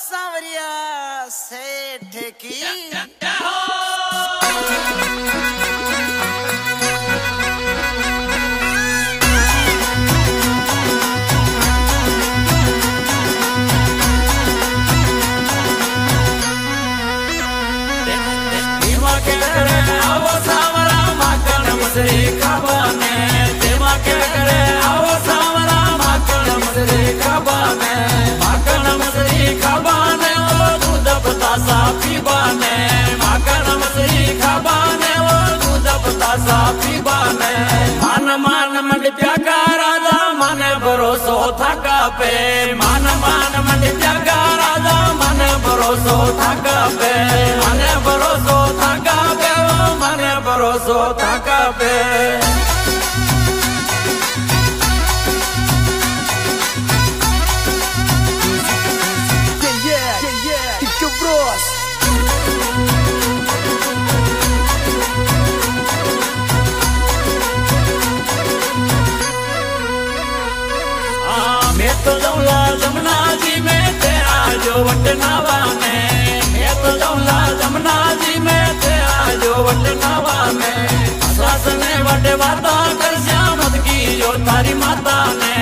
सावरिया सेठ की भरोसो थका पे मान मान मन जगा राजा मन भरोसो थका पे मन भरोसो थका पे मन भरोसो थका पे तो जौला जमुना जी में तेरा जो वटनावा में मैं तो जौला जमुना जी में तेरा जो वटनावा में सास ने वटे वाता कर श्यामत की जो तारी माता ने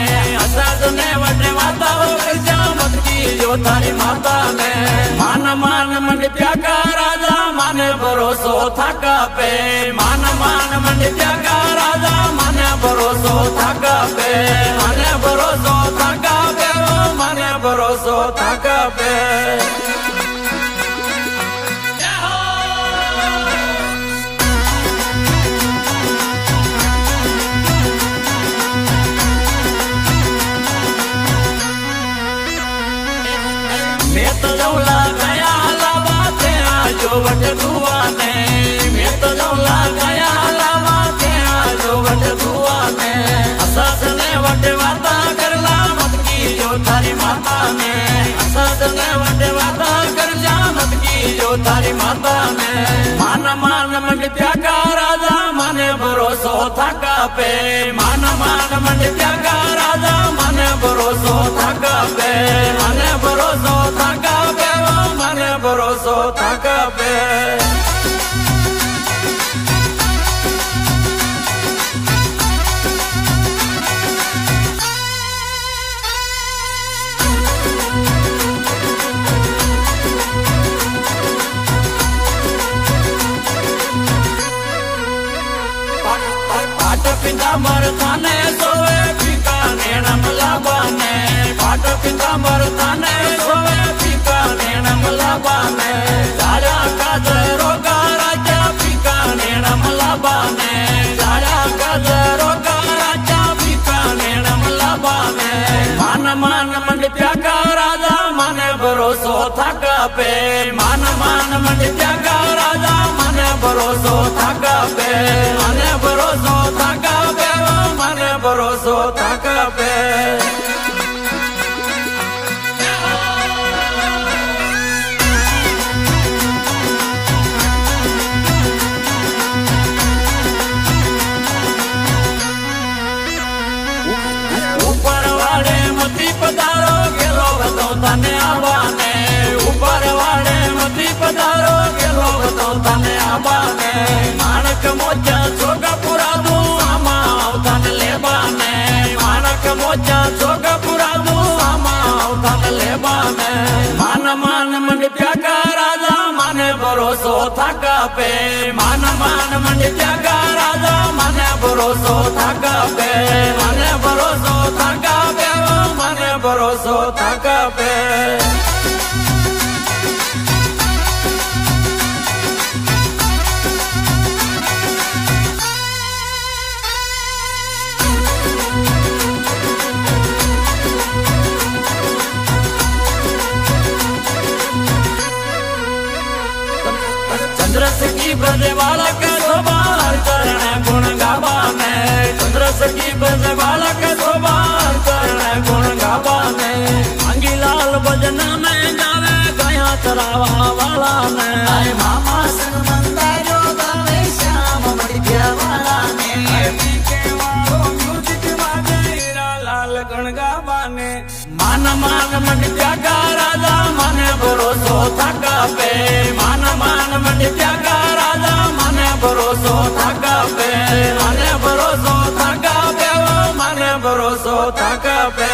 सास ने वटे वाता कर श्यामत की जो तारी माता ने मान मान मन त्यागा राजा मन भरोसो थका पे मान मान मन त्यागा राजा मन भरोसो थका पे मन भरोसो थका पे मन भरोसो थका पे मैं तो जौला गया लावा तेरा जो वट दुआ ने मैं तो जौला गया लावा तेरा जो वट दुआ ने सास ने वट वाता कर ला मत की जो तारी माता ने सास ने वट वाता कर जा मत की जो तारी माता ने मान मान मन त्यागा राजा मन भरोसो थका पे मान मान मन त्यागा राजा मन भरोसो थका पे मन भरोसो थका पे मन भरोसो थका पे पितांबर थाने सोवे फीका नेणम लाबाने पाट पितांबर थाने सोवे फीका नेणम लाबाने जाड़ा काज रोगा राजा फीका नेणम लाबाने जाड़ा काज रोगा राजा फीका नेणम लाबाने मान मान मन त्यागा राजा मन भरोसो थका पे मान मान मन त्यागा राजा मन भरोसो थका पे मन भरोसो थका पे मन भरोसो थका पे ऊपर वाले मती पधारो गेलो तो तने आवाने ऊपर वाले मती पधारो गेलो तो तने आवाने मानक मोजा जोगा पुरा दू आमा उधन लेबाने मानक मोजा जोगा पुरा दू आमा उधन लेबाने मान मान मन त्यागा राजा मन भरोसो थका पे मान मान मन त्यागा राजा मन भरोसो थका पे मन भरोसो थका पे मन भरोसो थका पे चंद्रस की बजे वाला के सोबार चरण गुण गावा में चंद्रस की बजे वाला के सोबार चरण गुण गावा में अंगीलाल भजन में जावे गया चरावा वाला ने आए मामा संग मंदारो गावे श्याम बढ़िया वाला ने पीके वालो म्यूजिक बाजे हीरा लाल गण गावा ने मान मान मन त्यागा राजा मन ભરોસો થકપે માન મંડી ત્યાગા રાજા મને ભરોસો થકપે મને ભરોસો થકપે મને ભરોસો થકપે